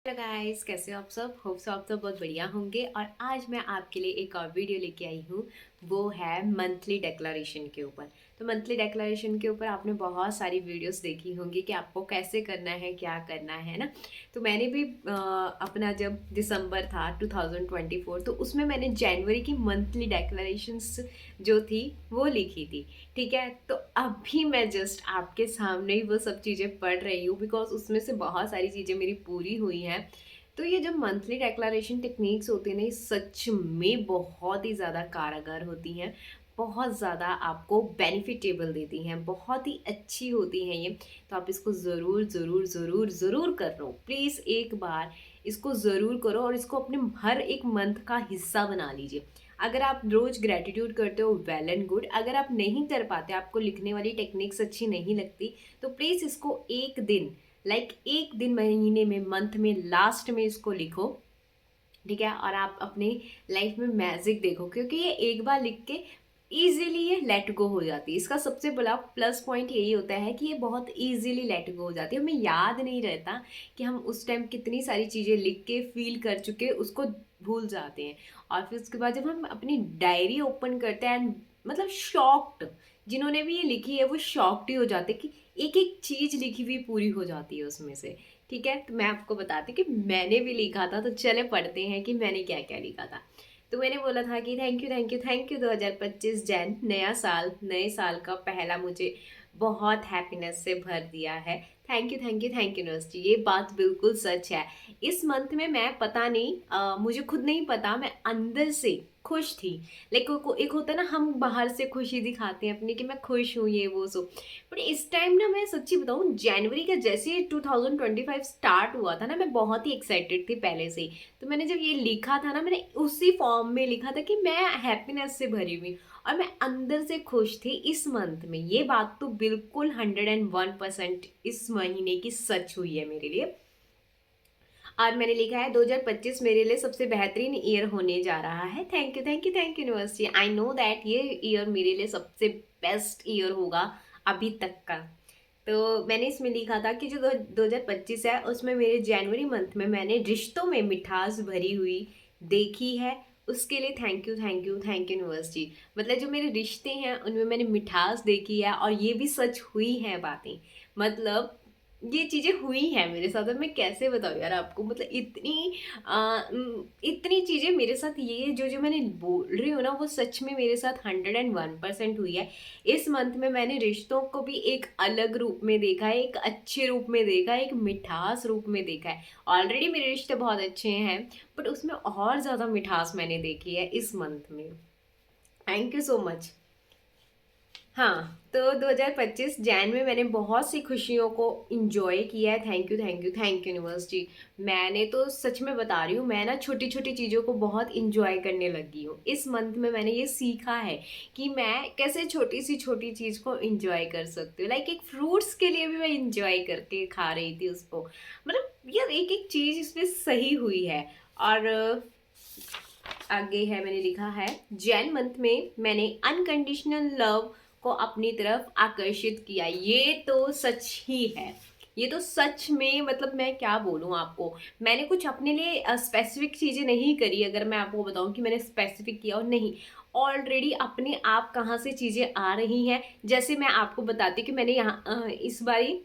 Hello guys, कैसे हो आप सब। होप सो आप सब बहुत बढ़िया होंगे। और आज मैं आपके लिए एक और वीडियो लेके आई हूँ। वो है मंथली डेक्लरेशन के ऊपर। तो मंथली डेक्लरेशन के ऊपर आपने बहुत सारी वीडियोस देखी होंगी कि आपको कैसे करना है, क्या करना है ना। तो मैंने भी अपना जब दिसंबर था 2024, तो उसमें मैंने जनवरी की मंथली डेक्लरेशंस जो थी वो लिखी थी। ठीक है, तो अभी मैं जस्ट आपके सामने ही वो सब चीज़ें पढ़ रही हूँ, बिकॉज उसमें से बहुत सारी चीज़ें मेरी पूरी हुई हैं। तो ये जो मंथली डेक्लरेशन टेक्निक्स होती हैं ना, ये सच में बहुत ही ज़्यादा कारगर होती हैं। बहुत ज़्यादा आपको बेनिफिटेबल देती हैं, बहुत ही अच्छी होती हैं ये। तो आप इसको ज़रूर ज़रूर ज़रूर ज़रूर कर लो, प्लीज़ एक बार इसको ज़रूर करो और इसको अपने हर एक मंथ का हिस्सा बना लीजिए। अगर आप रोज ग्रेटिट्यूड करते हो, वेल एंड गुड। अगर आप नहीं कर पाते, आपको लिखने वाली टेक्निक्स अच्छी नहीं लगती, तो प्लीज़ इसको एक दिन, एक दिन महीने में, मंथ में, लास्ट में इसको लिखो। ठीक है, और आप अपनी लाइफ में मैजिक देखो, क्योंकि ये एक बार लिख के इजीली ये लेट गो हो जाती है। इसका सबसे बड़ा प्लस पॉइंट यही होता है कि ये बहुत इजीली लेट गो हो जाती है। हमें याद नहीं रहता कि हम उस टाइम कितनी सारी चीज़ें लिख के फील कर चुके, उसको भूल जाते हैं। और फिर उसके बाद जब हम अपनी डायरी ओपन करते हैं, मतलब शॉक्ड, जिन्होंने भी ये लिखी है वो शॉक्ड ही हो जाते कि एक एक चीज़ लिखी हुई पूरी हो जाती है उसमें से। ठीक है, तो मैं आपको बताती कि मैंने भी लिखा था, तो चले पढ़ते हैं कि मैंने क्या क्या लिखा था। तो मैंने बोला था कि thank you thank you thank you 2025 Jain, नया साल, नए साल का पहला मुझे बहुत हैप्पीनेस से भर दिया है। Thank you thank you thank U university. ये बात बिल्कुल सच है। इस मंथ में मैं पता नहीं, मुझे खुद नहीं पता, मैं अंदर से खुश थी। एक होता है ना, हम बाहर से खुशी दिखाते हैं अपनी कि मैं खुश हूँ, ये वो सो। बट इस टाइम ना, मैं सच्ची बताऊँ, जनवरी का जैसे ही 2025 स्टार्ट हुआ था ना, मैं बहुत ही एक्साइटेड थी पहले से ही। तो मैंने जब ये लिखा था ना, मैंने उसी फॉर्म में लिखा था कि मैं हैप्पीनेस से भरी हुई, और मैं अंदर से खुश थी इस मंथ में। ये बात तो बिल्कुल 101% इस महीने की सच हुई है मेरे लिए। और मैंने लिखा है 2025 मेरे लिए सबसे बेहतरीन ईयर होने जा रहा है। Thank you thank you thank U university. I know that ये ईयर मेरे लिए सबसे बेस्ट ईयर होगा अभी तक का। तो मैंने इसमें लिखा था कि जो 2025 है, उसमें मेरे जनवरी मंथ में मैंने रिश्तों में मिठास भरी हुई देखी है। उसके लिए thank you thank you thank U university. मतलब जो मेरे रिश्ते हैं उनमें मैंने मिठास देखी है, और ये भी सच हुई हैं बातें। मतलब ये चीजें हुई हैं मेरे साथ, और मैं कैसे बताऊँ यार आपको। मतलब इतनी चीजें मेरे साथ, ये जो जो मैंने बोल रही हूँ ना, वो सच में मेरे साथ 101% हुई है। इस मंथ में मैंने रिश्तों को भी एक अलग रूप में देखा है, एक अच्छे रूप में देखा है, एक मिठास रूप में देखा है। ऑलरेडी मेरे रिश्ते बहुत अच्छे हैं, बट उसमें और ज्यादा मिठास मैंने देखी है इस मंथ में। Thank you so much. हाँ, तो 2025 जैन में मैंने बहुत सी खुशियों को इंजॉय किया है। Thank you thank you thank U university. मैंने तो सच में बता रही हूँ, मैं ना छोटी छोटी चीज़ों को बहुत इंजॉय करने लगी हूँ। इस मंथ में मैंने ये सीखा है कि मैं कैसे छोटी सी छोटी चीज़ को इंजॉय कर सकती हूँ। एक फ्रूट्स के लिए भी मैं इंजॉय करके खा रही थी उसको। मतलब यार, एक एक चीज़ इसमें सही हुई है। और आगे है, मैंने लिखा है जैन मंथ में मैंने अनकंडीशनल लव को अपनी तरफ आकर्षित किया। ये तो सच ही है। ये तो सच में, मतलब मैं क्या बोलूं आपको। मैंने कुछ अपने लिए स्पेसिफिक चीजें नहीं करी। अगर मैं आपको बताऊं कि मैंने स्पेसिफिक किया और नहीं, ऑलरेडी अपने आप कहाँ से चीजें आ रही हैं। जैसे मैं आपको बताती कि मैंने यहाँ इस बारी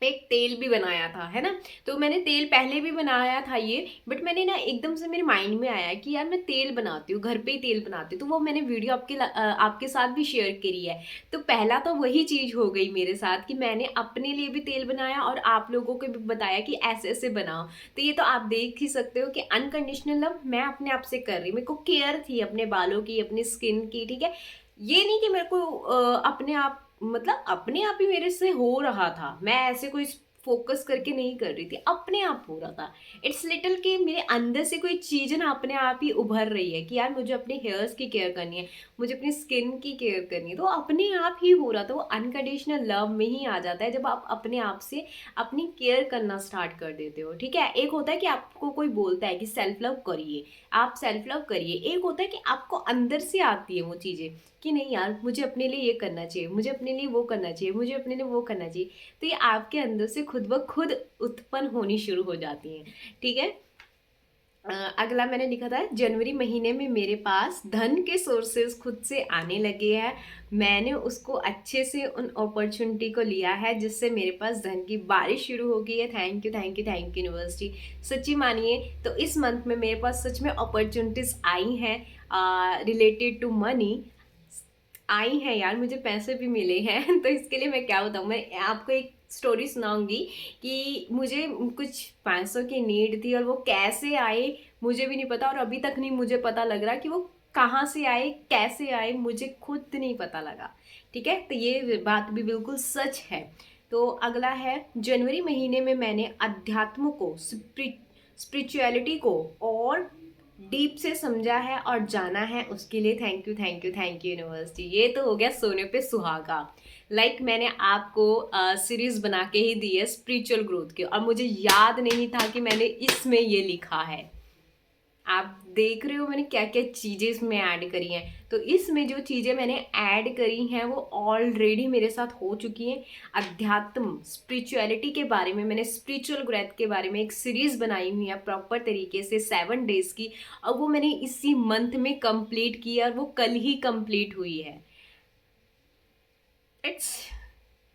एक तेल भी बनाया था, है ना। तो मैंने तेल पहले भी बनाया था ये, बट मैंने ना एकदम से मेरे माइंड में आया कि यार मैं तेल बनाती हूँ, घर पे ही तेल बनाती हूँ। तो वो मैंने वीडियो आपके साथ भी शेयर करी है। तो पहला तो वही चीज हो गई मेरे साथ कि मैंने अपने लिए भी तेल बनाया और आप लोगों को भी बताया कि ऐसे ऐसे बनाओ। तो ये तो आप देख ही सकते हो कि अनकंडीशनल लव मैं अपने आप से कर रही, मेरे को केयर थी अपने बालों की, अपनी स्किन की। ठीक है, ये नहीं कि मेरे को अपने आप, मतलब अपने आप ही मेरे से हो रहा था। मैं ऐसे कोई फोकस करके नहीं कर रही थी, अपने आप हो रहा था। इट्स लिटिल कि मेरे अंदर से कोई चीज ना अपने आप ही उभर रही है कि यार मुझे अपने हेयर्स की केयर करनी है, मुझे अपनी स्किन की केयर करनी है। तो अपने आप ही हो रहा था। वो अनकंडीशनल लव में ही आ जाता है जब आप अपने आप से अपनी केयर करना स्टार्ट कर देते हो। ठीक है, एक होता है कि आपको कोई बोलता है कि सेल्फ लव करिए, आप सेल्फ लव करिए। एक होता है कि आपको अंदर से आती है वो चीजें कि नहीं यार मुझे अपने लिए ये करना चाहिए, मुझे अपने लिए वो करना चाहिए, मुझे अपने लिए वो करना चाहिए, तो ये आपके अंदर से खुद ब खुद उत्पन्न होनी शुरू हो जाती हैं। ठीक है। अगला मैंने लिखा था, जनवरी महीने में मेरे पास धन के सोर्सेज खुद से आने लगे हैं। मैंने उसको अच्छे से उन अपॉर्चुनिटी को लिया है जिससे मेरे पास धन की बारिश शुरू हो गई है। Thank you thank you thank U university. सच्ची मानिए तो इस मंथ में मेरे पास सच में अपॉर्चुनिटीज आई हैं रिलेटेड टू मनी, आई हैं यार, मुझे पैसे भी मिले हैं तो इसके लिए मैं क्या बताऊँ, मैं आपको एक स्टोरी सुनाऊंगी कि मुझे कुछ 500 की नीड थी और वो कैसे आए मुझे भी नहीं पता, और अभी तक नहीं मुझे पता लग रहा कि वो कहाँ से आए कैसे आए, मुझे खुद नहीं पता लगा। ठीक है, तो ये बात भी बिल्कुल सच है। तो अगला है, जनवरी महीने में मैंने अध्यात्म को, स्पिरिचुअलिटी को और डीप से समझा है और जाना है, उसके लिए thank you thank you thank U university. ये तो हो गया सोने पे सुहागा। मैंने आपको सीरीज बना के ही दी है स्पिरिचुअल ग्रोथ की, और मुझे याद नहीं था कि मैंने इसमें ये लिखा है। आप देख रहे हो मैंने क्या क्या चीज़ें इसमें ऐड करी हैं। तो इसमें जो चीज़ें मैंने ऐड करी हैं वो ऑलरेडी मेरे साथ हो चुकी हैं। अध्यात्म स्पिरिचुअलिटी के बारे में, मैंने स्पिरिचुअल ग्रोथ के बारे में एक सीरीज बनाई हुई है प्रॉपर तरीके से 7 डेज की, और वो मैंने इसी मंथ में कंप्लीट की है और वो कल ही कंप्लीट हुई है। It's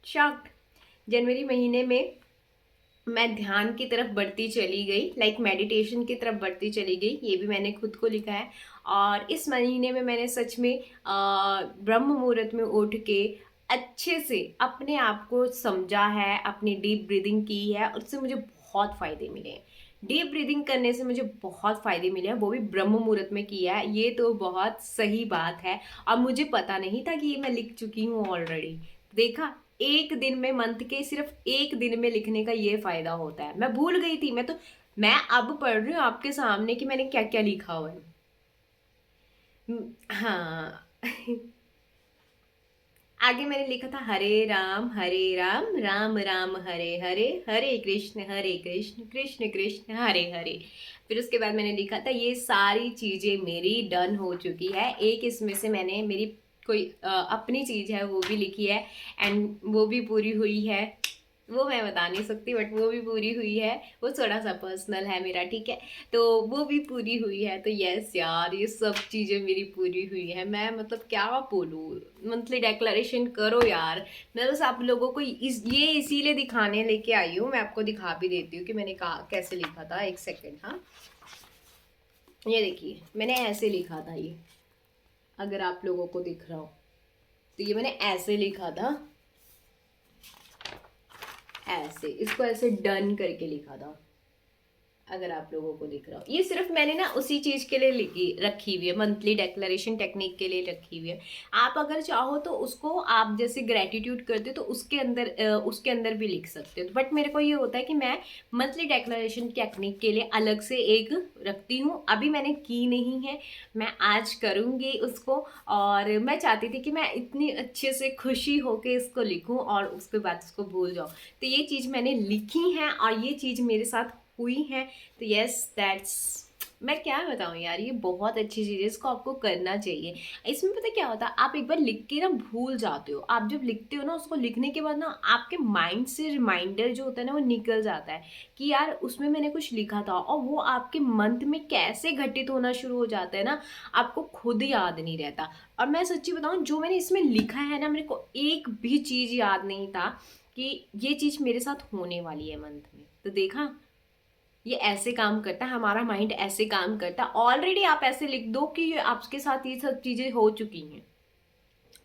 shocked. जनवरी महीने में मैं ध्यान की तरफ बढ़ती चली गई, मेडिटेशन की तरफ बढ़ती चली गई, ये भी मैंने खुद को लिखा है। और इस महीने में मैंने सच में ब्रह्म मुहूर्त में उठ के अच्छे से अपने आप को समझा है, अपनी डीप ब्रीदिंग की है, उससे मुझे बहुत फ़ायदे मिले हैं। डीप ब्रीदिंग करने से मुझे बहुत फ़ायदे मिले हैं, वो भी ब्रह्म मुहूर्त में किया है, ये तो बहुत सही बात है। और मुझे पता नहीं था कि ये मैं लिख चुकी हूँ ऑलरेडी। देखा, एक दिन में, मंथ के सिर्फ एक दिन में लिखने का ये फायदा होता है। मैं भूल गई थी, मैं अब पढ़ रही हूँ आपके सामने कि मैंने क्या क्या लिखा हुआ है। हाँ आगे मैंने लिखा था, हरे राम राम राम हरे हरे, हरे कृष्ण कृष्ण कृष्ण हरे हरे। फिर उसके बाद मैंने लिखा था, ये सारी चीज़ें मेरी डन हो चुकी है। एक इसमें से मैंने मेरी कोई अपनी चीज़ है वो भी लिखी है, एंड वो भी पूरी हुई है। वो मैं बता नहीं सकती, बट वो भी पूरी हुई है। वो थोड़ा सा पर्सनल है मेरा, ठीक है, तो वो भी पूरी हुई है। तो यस यार, ये सब चीज़ें मेरी पूरी हुई है। मैं क्या बोलूँ, मंथली डेक्लरेशन करो यार। मैं बस आप लोगों को ये इसीलिए दिखाने लेके आई हूँ। मैं आपको दिखा भी देती हूँ कि मैंने कहा कैसे लिखा था। एक सेकेंड, हाँ, ये देखिए मैंने ऐसे लिखा था, ये अगर आप लोगों को दिख रहा हो तो ये मैंने ऐसे लिखा था, ऐसे, इसको ऐसे डन करके लिखा था, अगर आप लोगों को दिख रहा हो। ये सिर्फ मैंने ना उसी चीज़ के लिए रखी हुई है, मंथली डेक्लरेशन टेक्निक के लिए रखी हुई है। आप अगर चाहो तो उसको, आप जैसे ग्रेटिट्यूड करते हो तो उसके अंदर भी लिख सकते हो। बट मेरे को ये होता है कि मैं मंथली डेक्लरेशन टेक्निक के लिए अलग से एक रखती हूँ। अभी मैंने की नहीं है, मैं आज करूँगी उसको। और मैं चाहती थी कि मैं इतनी अच्छे से खुशी होके इसको लिखूँ और उसके बाद उसको भूल जाऊँ। तो ये चीज़ मैंने लिखी है और ये चीज़ मेरे साथ हुई है। तो यस दैट्स, मैं क्या बताऊँ यार, ये बहुत अच्छी चीज़ है, इसको आपको करना चाहिए। इसमें पता क्या होता है, आप एक बार लिख के ना भूल जाते हो। आप जब लिखते हो ना, उसको लिखने के बाद ना आपके माइंड से रिमाइंडर जो होता है ना वो निकल जाता है कि यार उसमें मैंने कुछ लिखा था, और वो आपके मंथ में कैसे घटित होना शुरू हो जाता है ना, आपको खुद याद नहीं रहता। और मैं सच्ची बताऊँ, जो मैंने इसमें लिखा है ना, मेरे को एक भी चीज़ याद नहीं था कि ये चीज़ मेरे साथ होने वाली है मंथ में। तो देखा, ये ऐसे काम करता है, हमारा माइंड ऐसे काम करता है। ऑलरेडी आप ऐसे लिख दो कि आपके साथ ये सब चीज़ें हो चुकी हैं,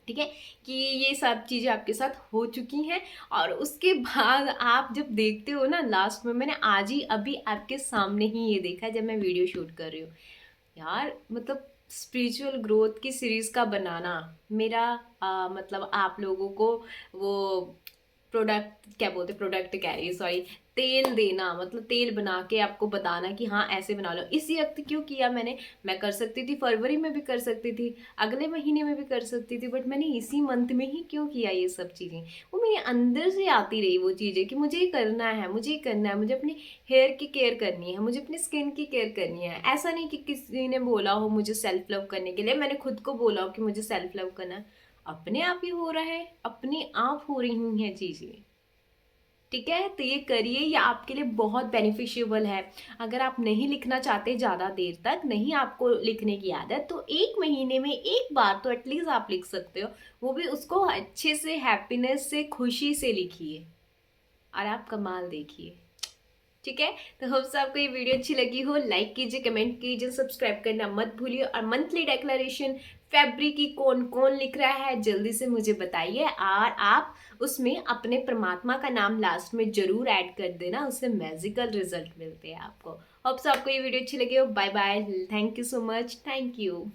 ठीक है, कि ये सब चीज़ें आपके साथ हो चुकी हैं। और उसके बाद आप जब देखते हो ना लास्ट में, मैंने आज ही अभी आपके सामने ही ये देखा है जब मैं वीडियो शूट कर रही हूँ यार, स्पिरिचुअल ग्रोथ की सीरीज़ का बनाना मेरा आप लोगों को वो प्रोडक्ट क्या बोलते, प्रोडक्ट कह रही, सॉरी, तेल देना, मतलब तेल बना के आपको बताना कि हाँ ऐसे बना लो। इसी वक्त क्यों किया मैंने? मैं कर सकती थी फरवरी में भी कर सकती थी, अगले महीने में भी कर सकती थी, बट मैंने इसी मंथ में ही क्यों किया ये सब चीज़ें? वो मेरे अंदर से आती रही वो चीज़ें कि मुझे ये करना है, मुझे ये करना है, मुझे अपने हेयर की केयर करनी है, मुझे अपनी स्किन की केयर करनी है। ऐसा नहीं कि किसी ने बोला हो मुझे सेल्फ लव करने के लिए, मैंने खुद को बोला हो कि मुझे सेल्फ लव करना है। अपने आप ही हो रहा है, अपने आप हो रही हैं चीज़ें। ठीक है, तो ये करिए, ये आपके लिए बहुत बेनिफिशियबल है। अगर आप नहीं लिखना चाहते ज़्यादा देर तक, नहीं आपको लिखने की आदत, तो 1 महीने में एक बार तो एटलीस्ट आप लिख सकते हो। वो भी उसको अच्छे से, हैप्पीनेस से, खुशी से लिखिए और आप कमाल देखिए। ठीक है, तो होप्स आपको ये वीडियो अच्छी लगी हो। लाइक कीजिए, कमेंट कीजिए, सब्सक्राइब करना मत भूलिए। और मंथली डेक्लरेशन फेब्री की कौन कौन लिख रहा है जल्दी से मुझे बताइए, और आप उसमें अपने परमात्मा का नाम लास्ट में जरूर ऐड कर देना, उससे मैजिकल रिजल्ट मिलते हैं आपको। होप्स आपको ये वीडियो अच्छी लगी हो। Bye bye, thank you so much, thank you.